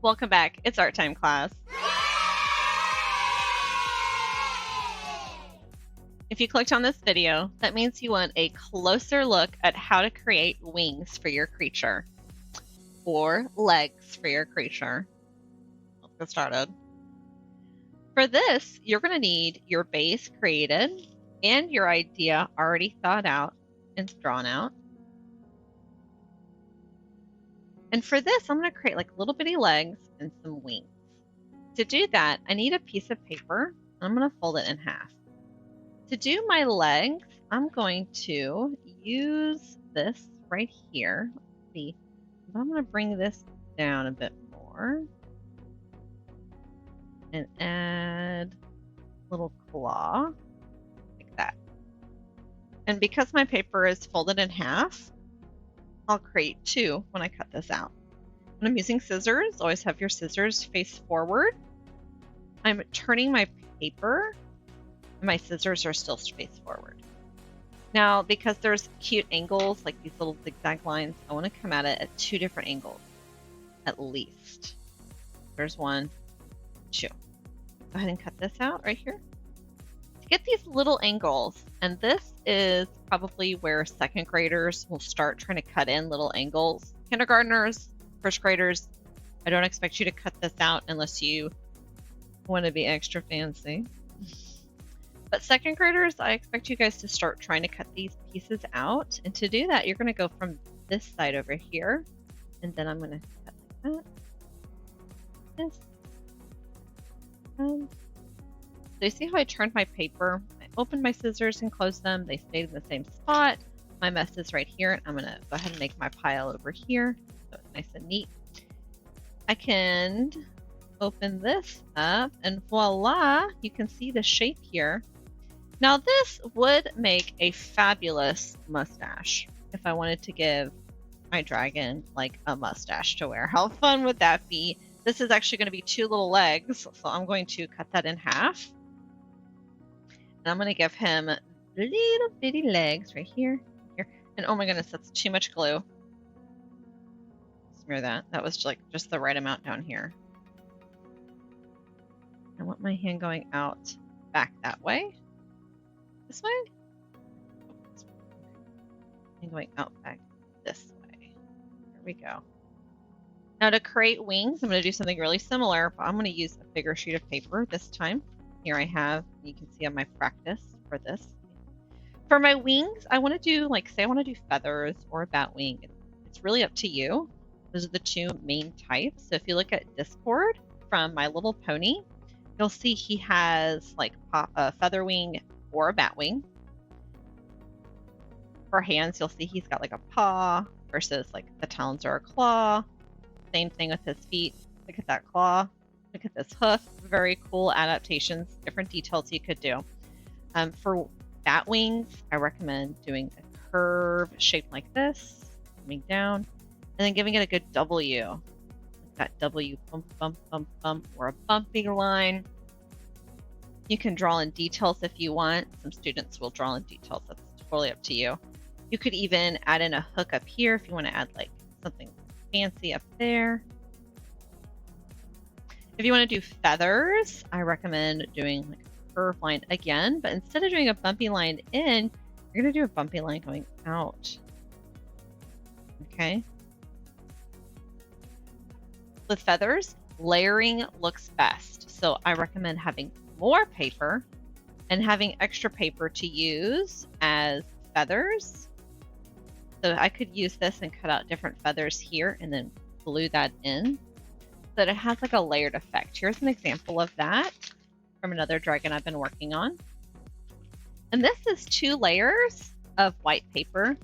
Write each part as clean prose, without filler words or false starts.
Welcome back. It's art time class. If you clicked on this video, that means you want a closer look at how to create wings for your creature or legs for your creature. Let's get started. For this, you're going to need your base created and your idea already thought out and drawn out. And for this, I'm going to create like little bitty legs and some wings. To do that, I need a piece of paper. I'm going to fold it in half. To do my legs, I'm going to use this right here. Let's see. I'm going to bring this down a bit more and add a little claw like that. And because my paper is folded in half, I'll create two when I cut this out. When I'm using scissors, always have your scissors face forward. I'm turning my paper, and my scissors are still face forward. Now, because there's cute angles, like these little zigzag lines, I want to come at it at two different angles, at least. There's one, two. Go ahead and cut this out right here. To get these little angles, and this is probably where second graders will start trying to cut in little angles. Kindergartners, first graders, I don't expect you to cut this out unless you want to be extra fancy. But second graders, I expect you guys to start trying to cut these pieces out. And to do that, you're going to go from this side over here. And then I'm going to cut like that. This. So you see how I turned my paper? I opened my scissors and closed them. They stayed in the same spot. My mess is right here. I'm going to go ahead and make my pile over here. So it's nice and neat. I can open this up and voila, you can see the shape here. Now this would make a fabulous mustache if I wanted to give my dragon like a mustache to wear. How fun would that be? This is actually going to be two little legs, so I'm going to cut that in half. And I'm going to give him little bitty legs right here. And oh my goodness, that's too much glue. Smear that. That was like just the right amount down here. I want my hand going out back that way. This way? And going out back this way. There we go. Now to create wings, I'm going to do something really similar, but I'm going to use a bigger sheet of paper this time. Here I have, you can see on my practice for this. For my wings, I want to do, like, say I want to do feathers or a bat wing. It's really up to you. Those are the two main types. So if you look at Discord from My Little Pony, you'll see he has like a feather wing or a bat wing. For hands, you'll see he's got like a paw versus like the talons or a claw. Same thing with his feet. Look at that claw. Look at this hoof. Very cool adaptations, different details you could do. For bat wings, I recommend doing a curve shaped like this, coming down, and then giving it a good W. That W, bump, bump, bump, bump, or a bumpy line. You can draw in details if you want. Some students will draw in details. That's totally up to you. You could even add in a hook up here if you want to add like something fancy up there. If you want to do feathers, I recommend doing like a curve line again, but instead of doing a bumpy line in, you're going to do a bumpy line going out. Okay. With feathers, layering looks best. So I recommend having more paper and having extra paper to use as feathers. So I could use this and cut out different feathers here and then glue that in so that it has like a layered effect. Here's an example of that from another dragon I've been working on. And this is 2 layers of white paper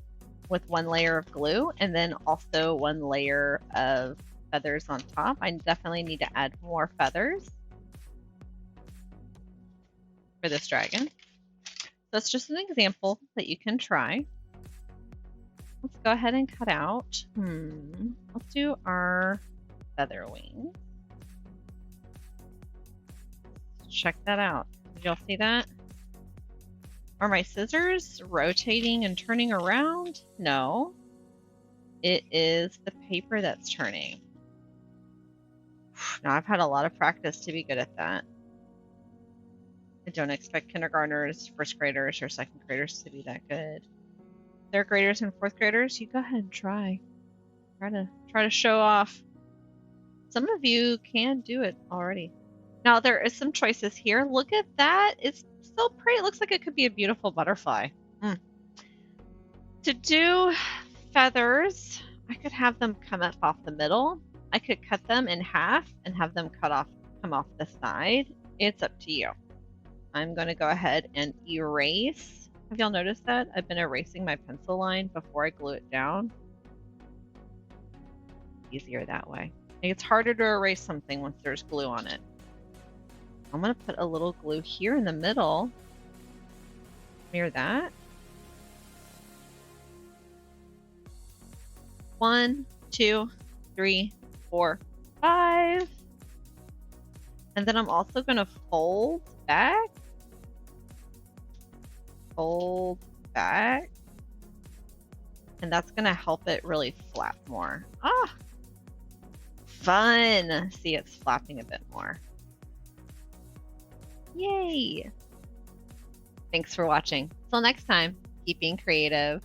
with 1 layer of glue and then also 1 layer of feathers on top. I definitely need to add more feathers for this dragon. So it's just an example that you can try. Let's go ahead and cut out. Let's do our feather wing. Check that out. Did y'all see that? Are my scissors rotating and turning around? No. It is the paper that's turning. Now, I've had a lot of practice to be good at that. I don't expect kindergartners, first graders, or second graders to be that good. Third graders and fourth graders, you go ahead and try. Try to show off. Some of you can do it already. Now there is some choices here. Look at that. It's so pretty. It looks like it could be a beautiful butterfly. To do feathers, I could have them come up off the middle. I could cut them in half and have them come off the side. It's up to you. I'm going to go ahead and erase. Have y'all noticed that? I've been erasing my pencil line before I glue it down. Easier that way. It's harder to erase something once there's glue on it. I'm going to put a little glue here in the middle. Near that. 1, 2, 3, 4, 5. And then I'm also going to fold back. Fold back. And that's going to help it really flap more. Ah! Fun! See, it's flapping a bit more. Yay! Thanks for watching. Till next time, keep being creative.